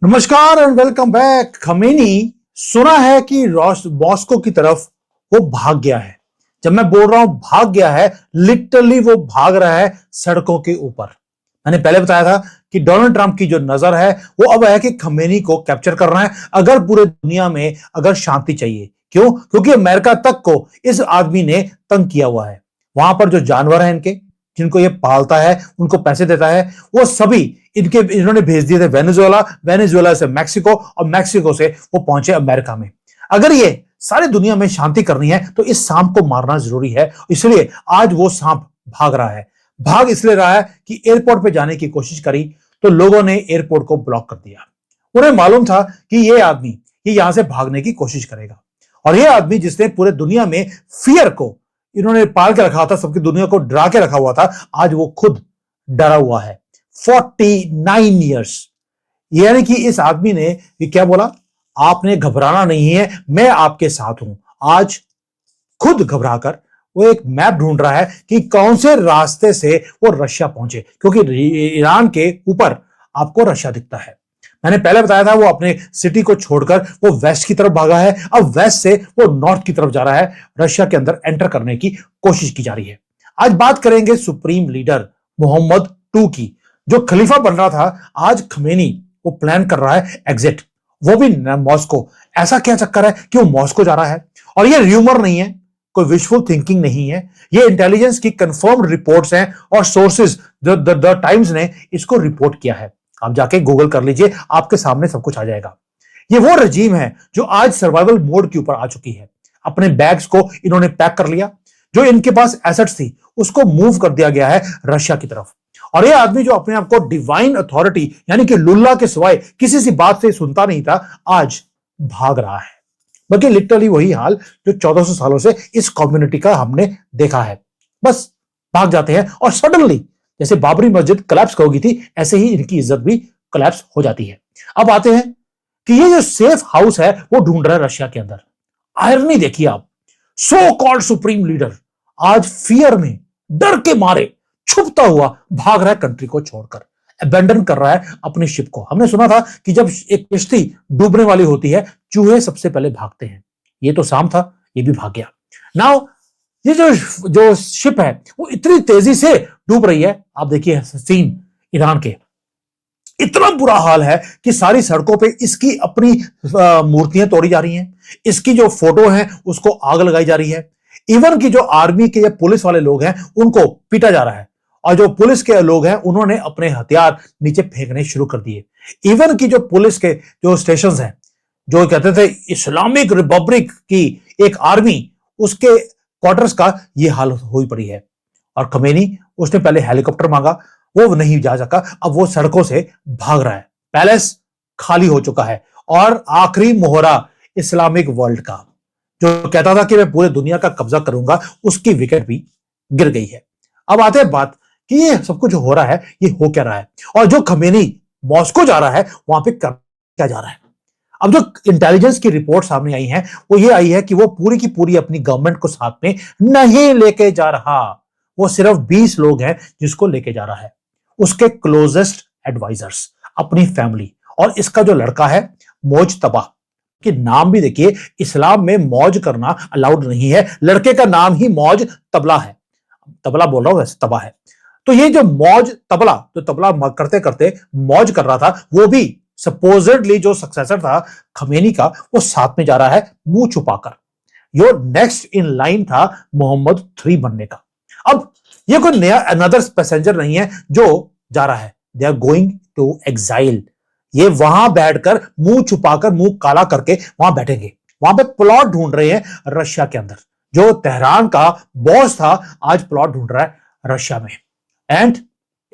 नमस्कार and welcome back. Khamenei सुना है कि मॉस्को की तरफ वो भाग गया है। जब मैं बोल रहा हूं भाग गया है, लिटरली वो भाग रहा है सड़कों के ऊपर। मैंने पहले बताया था कि डोनाल्ड ट्रंप की जो नजर है वो अब है कि खमेनी को कैप्चर करना है अगर पूरे दुनिया में अगर शांति चाहिए। क्यों? क्योंकि अमेरिका तक को इस आदमी ने तंग किया हुआ है। वहां पर जो जानवर है इनके, जिनको ये पालता है, उनको पैसे देता है, वो सभी इन्होंने भेज दिए थे वेनेजुएला, वेनेजुएला से मैक्सिको और मैक्सिको से वो पहुंचे अमेरिका में। अगर ये सारी दुनिया में शांति करनी है तो इस सांप को मारना जरूरी है। इसलिए आज वो सांप भाग रहा है। भाग इसलिए रहा है कि एयरपोर्ट पे जाने की कोशिश करी तो लोगों ने एयरपोर्ट को ब्लॉक कर दिया। उन्हें मालूम था कि ये आदमी ये यहां से भागने की कोशिश करेगा, और ये आदमी जिसने पूरे दुनिया में फियर को इन्होंने पाल के रखा था, सबकी दुनिया को डरा के रखा हुआ था, आज वो खुद डरा हुआ है। 49 ईयर्स, यानी कि इस आदमी ने ये क्या बोला, आपने घबराना नहीं है, मैं आपके साथ हूं। आज खुद घबराकर वो एक मैप ढूंढ रहा है कि कौन से रास्ते से वो रशिया पहुंचे, क्योंकि ईरान के ऊपर आपको रशिया दिखता है। मैंने पहले बताया था वो अपने सिटी को छोड़कर वो वेस्ट की तरफ भागा है। अब वेस्ट से वो नॉर्थ की तरफ जा रहा है, रशिया के अंदर एंटर करने की कोशिश की जा रही है। आज बात करेंगे सुप्रीम लीडर मोहम्मद टू की, जो खलीफा बन रहा था। आज खमेनी वो प्लान कर रहा है एग्जिट, वो भी मॉस्को। ऐसा क्या चक्कर है कि वो मॉस्को जा रहा है? और ये र्यूमर नहीं है, कोई विशफुल थिंकिंग नहीं है, ये इंटेलिजेंस की कंफर्म्ड रिपोर्ट्स हैं और सोर्सेज द टाइम्स ने इसको रिपोर्ट किया है। आप जाके गूगल कर लीजिए, आपके सामने सब कुछ आ जाएगा। ये वो रजीम है जो आज सर्वाइवल मोड के ऊपर आ चुकी है। अपने बैग्स को इन्होंने पैक कर लिया, जो इनके पास एसेट्स थी उसको मूव कर दिया गया है रशिया की तरफ। और ये आदमी जो अपने आप को डिवाइन अथॉरिटी यानी कि लुल्ला के सिवाय किसी सी बात से सुनता नहीं था, आज भाग रहा है। बल्कि लिटरली वही हाल जो 1400 सालों से इस कम्युनिटी का हमने देखा है। बस भाग जाते हैं और सडनली जैसे बाबरी मस्जिद कोलैप्स हो गई थी, ऐसे ही इनकी इज्जत भी कोलैप्स हो जाती है। अब आते हैं कि ये जो सेफ हाउस है वो ढूंढ रहा है रशिया के अंदर। आयरनी देखिए आप, सो कॉल्ड सुप्रीम लीडर आज फियर में, डर के मारे छुपता हुआ भाग रहा है कंट्री को छोड़कर, अबेंडन कर रहा है अपनी शिप को। हमने सुना था कि जब एक किश्ती डूबने वाली होती है, चूहे सबसे पहले भागते हैं। ये तो सांप था, ये भी भाग गया। नाउ ये जो शिप है वो इतनी तेजी से डूब रही है। आप देखिए सीन ईरान के, इतना बुरा हाल है कि सारी सड़कों पे इसकी अपनी मूर्तियां तोड़ी जा रही हैं, इसकी जो फोटो है उसको आग लगाई जा रही है। इवन की जो आर्मी के या पुलिस वाले लोग हैं उनको पीटा जा रहा है, और जो पुलिस के लोग हैं उन्होंने अपने हथियार नीचे फेंकने शुरू कर दिए। इवन की जो पुलिस के जो स्टेशन हैं, जो कहते थे इस्लामिक रिपब्लिक की एक आर्मी, उसके क्वार्टर्स का ये हाल हुई पड़ी है। और खमेनी उसने पहले हेलीकॉप्टर मांगा, वो नहीं जा सका, अब वो सड़कों से भाग रहा है। पैलेस खाली हो चुका है और आखिरी मोहरा इस्लामिक वर्ल्ड का, जो कहता था कि मैं पूरे दुनिया का कब्जा करूंगा, उसकी विकेट भी गिर गई है। अब आते हैं बात कि ये सब कुछ हो रहा है, ये हो क्या रहा है, और जो खमेनी मॉस्को जा रहा है वहां पे कर क्या जा रहा है। अब जो इंटेलिजेंस की रिपोर्ट सामने आई है वो ये आई है कि वो पूरी की पूरी अपनी गवर्नमेंट को साथ में नहीं लेके जा रहा। वो सिर्फ 20 लोग हैं जिसको लेके जा रहा है, उसके क्लोजेस्ट एडवाइजर्स, अपनी फैमिली, और इसका जो लड़का है मौज तबा, कि नाम भी देखिए, इस्लाम में मौज करना अलाउड नहीं है, लड़के का नाम ही मौज तबला है। तबला बोल रहा हूं, वैसे तबा है। तो ये जो मौज तबला, जो तबला करते करते मौज कर रहा था, वो भी सपोजिटली जो सक्सेसर था खमेनी का, वो साथ में जा रहा है मुंह छुपाकर। यो नेक्स्ट इन लाइन था मोहम्मद 3 बनने का। अब ये कोई नया अनदर पैसेंजर नहीं है जो जा रहा है, they are going to exile. ये वहां बैठकर मुंह छुपाकर, मुंह काला करके वहां बैठेंगे। वहां पे प्लॉट ढूंढ रहे हैं रशिया के अंदर। जो तेहरान का बॉस था आज प्लॉट ढूंढ रहा है रशिया में। एंड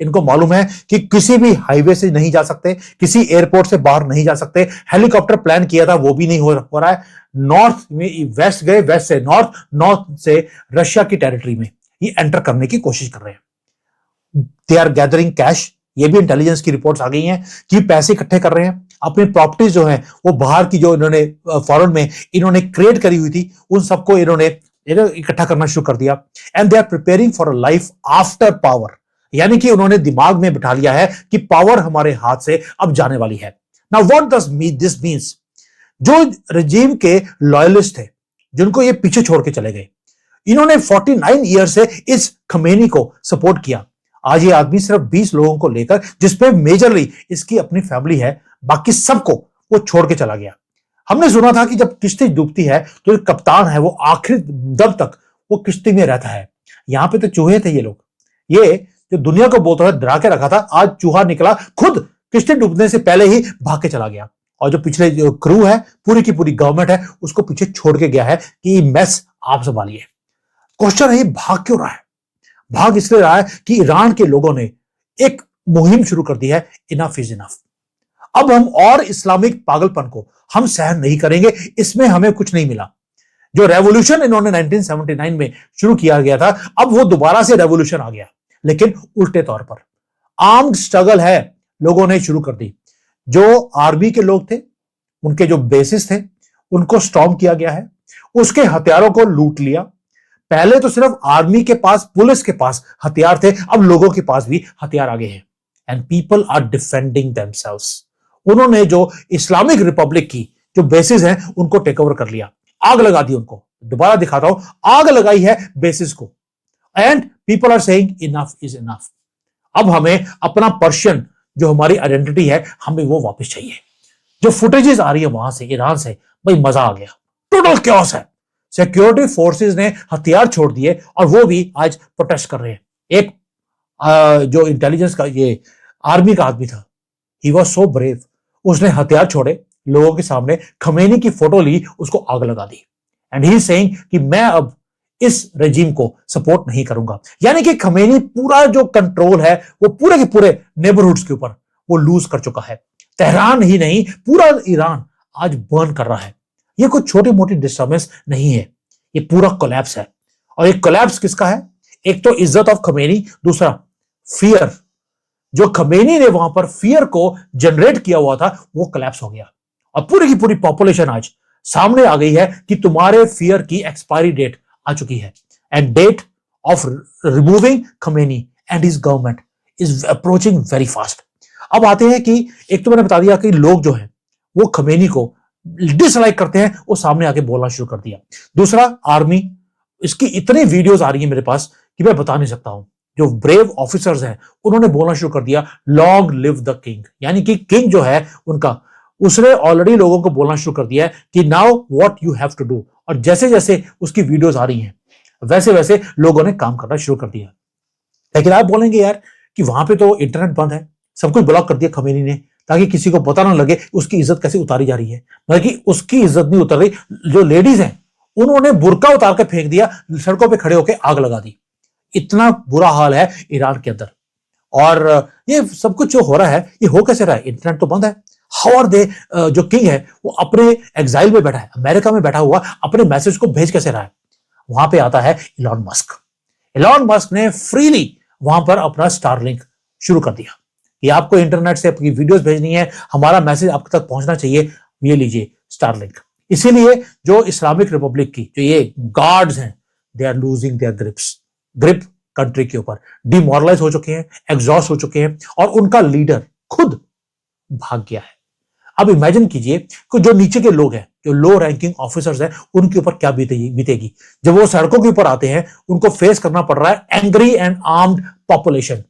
इनको मालूम है कि किसी भी हाईवे से नहीं जा सकते, किसी एयरपोर्ट से बाहर नहीं जा सकते। हेलीकॉप्टर प्लान किया था वो भी नहीं हो रहा है। नॉर्थ में वेस्ट गए, वेस्ट से नॉर्थ, नॉर्थ से रशिया की टेरिटरी में ये एंटर करने की कोशिश कर रहे हैं। दे आर गैदरिंग कैश, ये भी इंटेलिजेंस की रिपोर्ट्स आ गई हैं कि पैसे इकट्ठे कर रहे हैं। अपनी प्रॉपर्टीज जो हैं वो बाहर की, जो इन्होंने फॉरेन में इन्होंने क्रिएट करी हुई थी, उन सबको इन्होंने इकट्ठा करना शुरू कर दिया। And they are preparing for a life after power, यानी कि उन्होंने दिमाग में बिठा लिया है कि पावर हमारे हाथ से अब जाने वाली है। Now what does this means? जो रजीम के लॉयलिस्ट थे, जिनको ये पीछे छोड़ के चले गए, इन्होंने 49 ईयर से इस खमेनी को सपोर्ट किया। आज ये आदमी सिर्फ 20 लोगों को लेकर, जिसपे मेजरली इसकी अपनी फैमिली है, बाकी सबको वो छोड़ के चला गया। हमने सुना था कि जब किश्ती डूबती है तो जो कप्तान है वो आखिरी दम तक वो किश्ती में रहता है। यहां पे तो चूहे थे ये लोग, ये जो दुनिया को बोलता था, डरा के रखा था, आज चूहा निकला, खुद किश्ती डूबने से पहले ही भाग के चला गया। और जो पिछले जो क्रू है, पूरी की पूरी गवर्नमेंट है, उसको पीछे छोड़ के गया है कि मैस आप संभालिए। क्वेश्चन है, भाग क्यों रहा है? भाग इसलिए रहा है कि ईरान के लोगों ने एक मुहिम शुरू कर दी है, इनफ इज इनफ। अब हम और इस्लामिक पागलपन को हम सहन नहीं करेंगे, इसमें हमें कुछ नहीं मिला। जो रेवोल्यूशन इन्होंने 1979 में शुरू किया गया था, अब वो दोबारा से रेवोल्यूशन आ गया, लेकिन उल्टे तौर पर। आर्म्ड स्ट्रगल है, लोगों ने शुरू कर दी। जो आर्मी के लोग थे, उनके जो बेसिस थे, उनको स्टॉर्म किया गया है, उसके हथियारों को लूट लिया। पहले तो सिर्फ आर्मी के पास, पुलिस के पास हथियार थे, अब लोगों के पास भी हथियार आ गए हैं। And people are defending themselves. उन्होंने जो इस्लामिक रिपब्लिक की जो बेसिस हैं, उनको टेक ओवर कर लिया, आग लगा दी उनको। दोबारा दिखाता हूं, आग लगाई है बेसिस को। And people are saying enough is enough. अब हमें अपना पर्शियन जो हमारी आइडेंटिटी है, हमें वो वापस चाहिए। जो फुटेजेस आ रही है वहां से, ईरान से, भाई मजा आ गया। टोटल क्योस है। सिक्योरिटी फोर्सेस ने हथियार छोड़ दिए और वो भी आज प्रोटेस्ट कर रहे हैं। एक जो इंटेलिजेंस का ये आर्मी का आदमी था, ही वॉज सो ब्रेव, उसने हथियार छोड़े, लोगों के सामने खमेनी की फोटो ली, उसको आग लगा दी। एंड ही सेइंग कि मैं अब इस रेजिम को सपोर्ट नहीं करूंगा। यानी कि खमेनी पूरा जो कंट्रोल है वो पूरे के पूरे नेबरहुड्स के ऊपर वो लूज कर चुका है। तेहरान ही नहीं, पूरा ईरान आज बर्न कर रहा है। ये कोई छोटी मोटी डिस्टर्बेंस नहीं है, ये पूरा कोलैप्स है। और ये कोलैप्स किसका है? एक तो इज्जत ऑफ खमेनी, दूसरा फियर। जो खमेनी ने वहां पर फियर को जनरेट किया हुआ था, वो कोलैप्स हो गया। और पूरी की पूरी पॉपुलेशन आज सामने आ गई है कि तुम्हारे फियर की एक्सपायरी डेट आ चुकी है। And date of removing Khamenei and his government is approaching very fast. अब आते हैं कि एक तो मैंने बता दिया कि लोग जो है वो खमेनी को डिसलाइक करते हैं, वो सामने आके बोलना शुरू कर दिया। दूसरा, आर्मी, इसकी इतनी वीडियोस आ रही है मेरे पास कि मैं बता नहीं सकता हूं। जो ब्रेव ऑफिसर्स हैं, उन्होंने बोलना शुरू कर दिया, लॉन्ग लिव द किंग। यानी कि किंग जो है उनका, उसने ऑलरेडी लोगों को बोलना शुरू कर दिया है कि now what you have to do. और जैसे जैसे उसकी वीडियोस आ रही हैं, वैसे वैसे लोगों ने काम करना शुरू कर दिया। लेकिन आप बोलेंगे यार कि वहां पे तो इंटरनेट बंद है, सब कुछ ब्लॉक कर दिया खमेनी ने, ताकि किसी को पता ना लगे उसकी इज्जत कैसे उतारी जा रही है। मतलब कि उसकी इज्जत नहीं उतर रही, जो लेडीज हैं उन्होंने बुर्का उतार के फेंक दिया, सड़कों पे खड़े होकर आग लगा दी। इतना बुरा हाल है ईरान के अंदर। और ये सब कुछ जो हो रहा है, ये हो कैसे रहा है? इंटरनेट तो बंद है। How are they? जो किंग है वो अपने एग्जाइल में बैठा है, अमेरिका में बैठा हुआ, अपने मैसेज को भेज कैसे रहा है? वहां पे आता है इलॉन मस्क। इलॉन मस्क ने फ्रीली वहां पर अपना स्टारलिंक शुरू कर दिया कि आपको इंटरनेट से आपकी वीडियोस भेजनी है, हमारा मैसेज आप तक पहुंचना चाहिए, ये लीजिए स्टारलिंक। इसीलिए जो इस्लामिक रिपब्लिक की जो ये गार्ड्स हैं, they are losing their grip country के ऊपर, डिमोरलाइज हो चुके हैं, एग्जॉस्ट हो चुके हैं, और उनका लीडर खुद भाग गया है। अब इमेजिन कीजिए कि जो नीचे के लोग हैं, जो लो रैंकिंग ऑफिसर्स हैं, उनके ऊपर क्या बीतेगी जब वो सड़कों के ऊपर आते हैं। उनको फेस करना पड़ रहा है एंग्री एंड आर्म्ड पॉपुलेशन।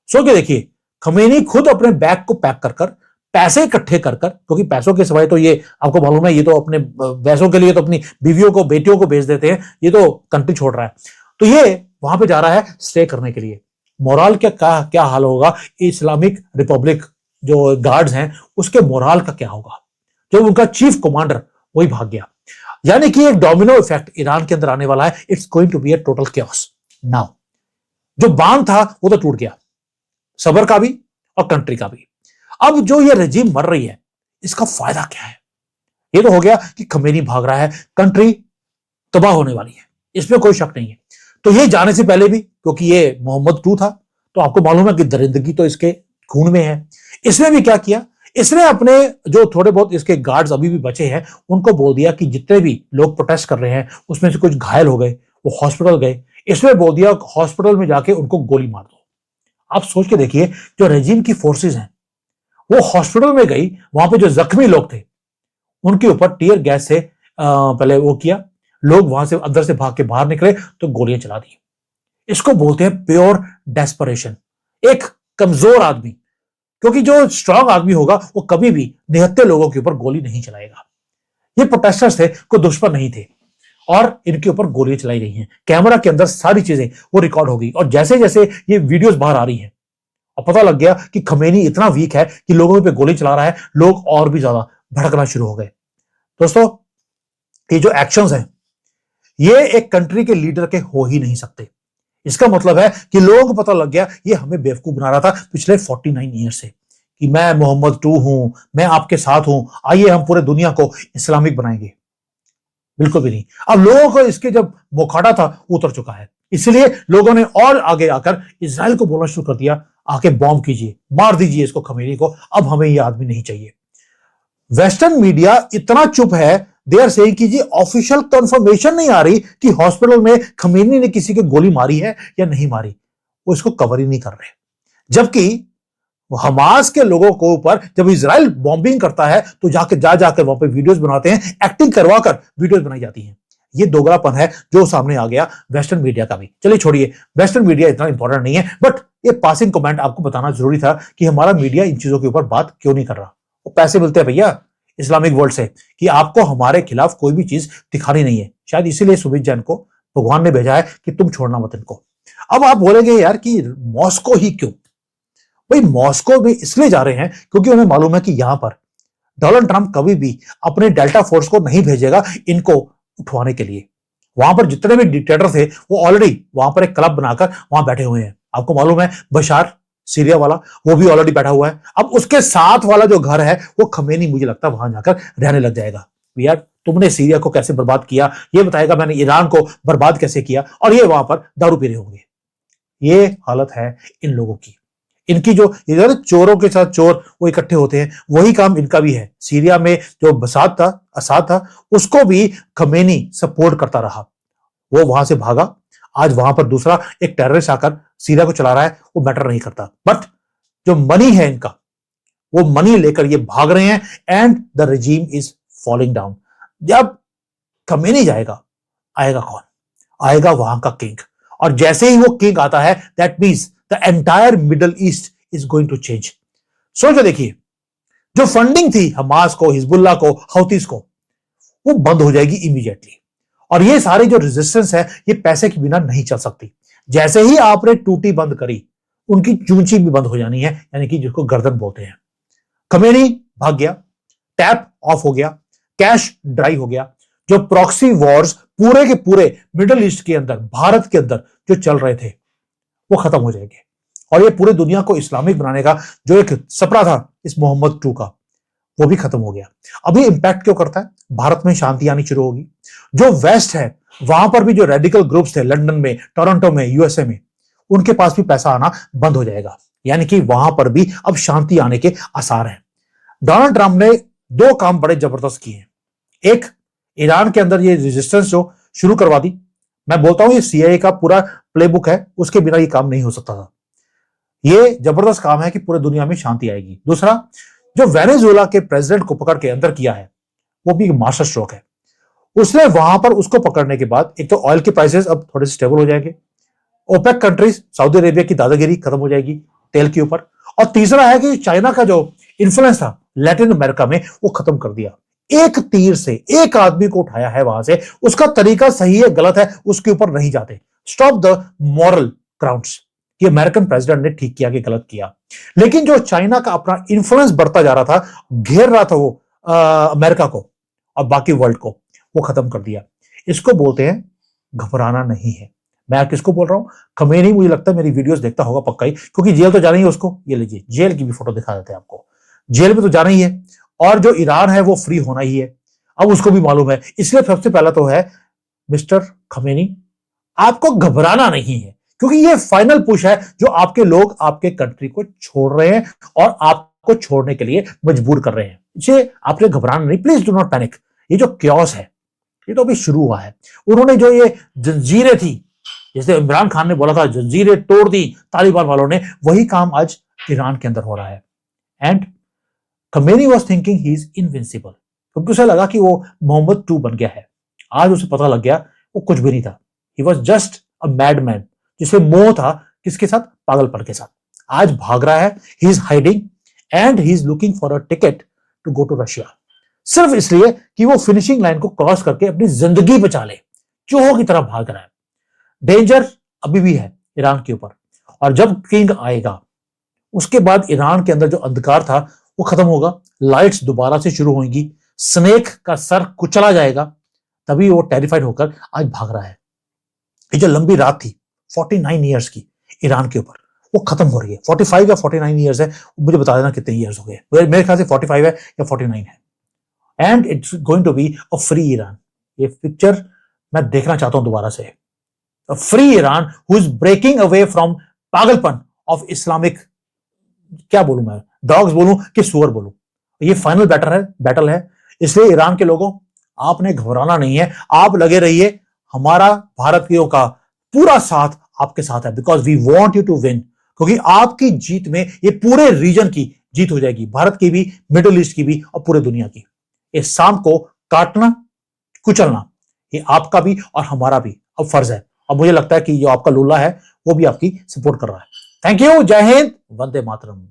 सो के देखिए, खमेनी खुद अपने बैग को पैक कर पैसे इकट्ठे कर क्योंकि पैसों के सिवाय तो ये आपको मालूम है, ये तो अपने पैसों के लिए तो अपनी बीवियों को, बेटियों को भेज देते हैं, ये तो कंट्री छोड़ रहा है। तो ये वहां पे जा रहा है स्टे करने के लिए। मोराल क्या हाल होगा इस्लामिक रिपब्लिक जो गार्ड्स हैं, उसके मोराल का क्या होगा जब उनका चीफ कमांडर वही भाग गया? यानी कि एक डोमिनो इफेक्ट ईरान के अंदर आने वाला है। It's going to be a total chaos। Now जो बांध था वो तो टूट गया, सबर का भी और कंट्री का भी। अब जो ये रजीम मर रही है, इसका फायदा क्या है? ये तो हो गया कि खमेनी भाग रहा है, कंट्री तबाह होने वाली है, इसमें कोई शक नहीं है। तो ये जाने से पहले भी, क्योंकि ये मोहम्मद II था, तो आपको मालूम है कि दरिंदगी तो इसके खून में है। इसने भी क्या किया, इसने अपने जो थोड़े बहुत इसके गार्ड्स अभी भी बचे हैं, उनको बोल दिया कि जितने भी लोग प्रोटेस्ट कर रहे हैं उसमें से कुछ घायल हो गए, वो हॉस्पिटल गए, इसने बोल दिया हॉस्पिटल में जाके उनको गोली मार दो। आप सोच के देखिए, जो रेजिम की फोर्सेस हैं वो हॉस्पिटल में गई, वहां पे जो जख्मी लोग थे उनके ऊपर टीयर गैस से पहले वो किया, लोग वहां से अंदर से भाग के बाहर निकले तो गोलियां चला दी। इसको बोलते हैं प्योर डेस्परेशन। एक कमजोर आदमी, क्योंकि जो स्ट्रांग आदमी होगा वो कभी भी निहत्थे लोगों के ऊपर गोली नहीं चलाएगा। ये प्रोटेस्टर्स थे, कोई दुश्मन नहीं थे, और इनके ऊपर गोलियां चलाई गई हैं। कैमरा के अंदर सारी चीजें वो रिकॉर्ड हो गई, और जैसे जैसे ये वीडियोस बाहर आ रही हैं और पता लग गया कि खमेनी इतना वीक है कि लोगों पे गोली चला रहा है, लोग और भी ज्यादा भड़कना शुरू हो गए। दोस्तों, ये जो एक्शंस हैं ये एक कंट्री के लीडर के हो ही नहीं सकते। इसका मतलब है कि लोगों को पता लग गया ये हमें बेवकूफ बना रहा था पिछले 49 ईयर से, कि मैं मोहम्मद टू हूं, मैं आपके साथ हूं, आइए हम पूरे दुनिया को इस्लामिक बनाएंगे। बिल्कुल भी नहीं। अब लोगों को इसके जब मुखाड़ा था उतर चुका है, इसलिए लोगों ने और आगे आकर इजराइल को बोलना शुरू कर दिया, आके बॉम्ब कीजिए, मार दीजिए इसको, खमेनी को, अब हमें ये आदमी नहीं चाहिए। वेस्टर्न मीडिया इतना चुप है, दे आर सेइंग कि जी ऑफिशियल कंफर्मेशन नहीं आ रही कि हॉस्पिटल में खमेनी ने किसी की गोली मारी है या नहीं मारी, वो इसको कवर ही नहीं कर रहे। जबकि हमास के लोगों को ऊपर जब इजराइल बॉम्बिंग करता है तो जाकर वहां पे वीडियोस बनाते हैं, एक्टिंग करवाकर वीडियोस बनाई जाती हैं। ये दोगलापन है जो सामने आ गया वेस्टर्न मीडिया का भी। चलिए छोड़िए, वेस्टर्न मीडिया इतना इंपॉर्टेंट नहीं है, बट ये पासिंग कमेंट आपको बताना जरूरी था कि हमारा मीडिया इन चीजों के ऊपर बात क्यों नहीं कर रहा। वो पैसे मिलते हैं भैया इस्लामिक वर्ल्ड से कि आपको हमारे खिलाफ कोई भी चीज दिखानी नहीं है। शायद इसीलिए सुमित जैन को भगवान ने भेजा है कि तुम छोड़ना मत इनको। अब आप बोलेंगे यार कि मॉस्को ही क्यों? भाई मॉस्को में इसलिए जा रहे हैं क्योंकि उन्हें मालूम है कि यहां पर डोनाल्ड ट्रंप कभी भी अपने डेल्टा फोर्स को नहीं भेजेगा इनको उठवाने के लिए। वहां पर जितने भी डिक्टेटर थे वो ऑलरेडी वहां पर एक क्लब बनाकर वहां बैठे हुए हैं। आपको मालूम है बशार सीरिया वाला, वो भी ऑलरेडी बैठा हुआ है। अब उसके साथ वाला जो घर है वो खमेनी मुझे लगता है वहां जाकर रहने लग जाएगा। यार तुमने सीरिया को कैसे बर्बाद किया ये बताएगा, मैंने ईरान को बर्बाद कैसे किया, और ये वहां पर दारू पी रहे होंगे। ये हालत है इन लोगों की। इनकी जो इधर चोरों के साथ चोर वो इकट्ठे होते हैं, वही काम इनका भी है। सीरिया में जो असाद था उसको भी खमेनी सपोर्ट करता रहा, वो वहां से भागा। आज वहां पर दूसरा एक टेररिस्ट आकर सीरिया को चला रहा है, वो मैटर नहीं करता। बट जो मनी है इनका, वो मनी लेकर ये भाग रहे हैं and the regime is falling down. जब खमेनी जाएगा, आएगा कौन? आएगा वहां का किंग, और जैसे ही वो किंग आता है that means the entire Middle East is going to change. सोचो, देखिए जो फंडिंग थी हमास को, हिजबुल्लाह को, हौतीस को, वो बंद हो जाएगी इमीडिएटली। और ये सारी जो रेजिस्टेंस है ये पैसे के बिना नहीं चल सकती। जैसे ही आपने टूटी बंद करी, उनकी चूंची भी बंद हो जानी है, यानी कि जिसको गर्दन बोलते हैं। खमेनी भाग गया, टैप ऑफ हो गया, कैश ड्राई हो गया। जो प्रॉक्सी वॉर्स पूरे के पूरे मिडिल ईस्ट के अंदर, भारत के अंदर जो चल रहे थे वो खत्म हो जाएंगे, और ये पूरे दुनिया को इस्लामिक बनाने का जो एक सपना था इस मोहम्मद टू का, वो भी खत्म हो गया। अभी इंपैक्ट क्यों करता है? भारत में शांति आनी शुरू होगी। जो वेस्ट है वहां पर भी जो रेडिकल ग्रुप्स थे लंदन में, टोरंटो में, यूएसए में, उनके पास भी पैसा आना बंद हो जाएगा, यानी कि वहां पर भी अब शांति आने के आसार हैं। डोनाल्ड ट्रंप ने दो काम बड़े जबरदस्त किए हैं। एक, ईरान के अंदर ये रेजिस्टेंस जो शुरू करवा दी। मैं बोलता हूं ये सीआईए का पूरा प्लेबुक है, उसके बिना ये काम नहीं हो सकता था। ये जबरदस्त काम है कि पूरे दुनिया में शांति आएगी। दूसरा, जो वेनेजुएला के प्रेसिडेंट को पकड़ के अंदर किया है वो भी मास्टर स्ट्रोक है। उसने वहां पर उसको पकड़ने के बाद एक तो ऑयल के प्राइसेस अब थोड़े स्टेबल हो जाएंगे, ओपेक कंट्रीज, सऊदी अरेबिया की दादागिरी खत्म हो जाएगी तेल के ऊपर, और तीसरा है कि चाइना का जो इन्फ्लुएंस था लैटिन अमेरिका में वो खत्म कर दिया। एक तीर से एक आदमी को उठाया है वहां से, उसका तरीका सही है गलत है उसके ऊपर नहीं जाते। Stop the moral grounds. ये अमेरिकन प्रेसिडेंट ने ठीक किया कि गलत किया, लेकिन जो चाइना का अपना इन्फ्लुएंस बढ़ता जा रहा था, घेर रहा था वो अमेरिका को और बाकी वर्ल्ड को, वो खत्म कर दिया। इसको बोलते हैं घबराना नहीं है। मैं किसको बोल रहा हूं? खमेनी। मुझे लगता है मेरी वीडियोस देखता होगा पक्का ही, क्योंकि जेल तो जाना ही है उसको। ये लीजिए जेल की भी फोटो दिखा देते हैं आपको। जेल में तो जाना ही है, और जो ईरान है वो फ्री होना ही है, अब उसको भी मालूम है। इसलिए सबसे पहला तो है मिस्टर खमेनी, आपको घबराना नहीं है, क्योंकि ये फाइनल पुश है जो आपके लोग आपके कंट्री को छोड़ रहे हैं और आपको छोड़ने के लिए मजबूर कर रहे हैं। इसे आपने घबराना नहीं, प्लीज डू नॉट पैनिक। ये जो क्योस है ये तो अभी शुरू हुआ है। उन्होंने जो ये जंजीरें थी, जैसे इमरान खान ने बोला था जंजीरें तोड़ दी तालिबान वालों ने, वही काम आज ईरान के अंदर हो रहा है। And Khamenei was thinking he is invincible, क्योंकि उसे लगा कि वो मोहम्मद टू बन गया है। आज उसे पता लग गया वो कुछ भी नहीं था। He was just a madman, जिसे मोह था किसके साथ? पागलपन के साथ। आज भाग रहा है, he is hiding and he is looking for a ticket to go to Russia, सिर्फ इसलिए कि वो फिनिशिंग लाइन को क्रॉस करके अपनी जिंदगी बचा ले। चूहों की तरह भाग रहा है। डेंजर अभी भी है ईरान के ऊपर, और जब किंग आएगा उसके बाद ईरान के अंदर जो अंधकार था वो खत्म होगा, लाइट्स दोबारा से शुरू होंगी, स्नेक का सर कुचला जाएगा। तभी वो टेरिफाइड होकर आज भाग रहा है। ये जो लंबी रात थी 49 ईयर्स की ईरान के ऊपर, वो खत्म हो रही है। 45 या 49 ईयर्स है, मुझे बता देना कितने ईयर्स हो गए। मेरे ख्याल से 45 है या 49 है। And it's going to be a free Iran. ये पिक्चर मैं देखना चाहता हूं दोबारा से। A free Iran who is breaking away from पागलपन ऑफ इस्लामिक, क्या बोलूं मैं, डॉग्स बोलूं कि सुअर बोलूं। ये फाइनल बैटल है। इसलिए ईरान के लोगों, आपने घबराना नहीं है, आप लगे रहिए। हमारा भारतीयों का पूरा साथ आपके साथ है, because we want you to win. क्योंकि आपकी जीत में ये पूरे रीजन की जीत हो जाएगी, भारत की भी, मिडिल ईस्ट की भी और पूरे दुनिया की। इस शाम को काटना कुचलना ये आपका भी और हमारा भी अब फर्ज है। और मुझे लगता है कि जो आपका लूला है वो भी आपकी सपोर्ट कर रहा है। Thank you. जय हिंद, वंदे मातरम।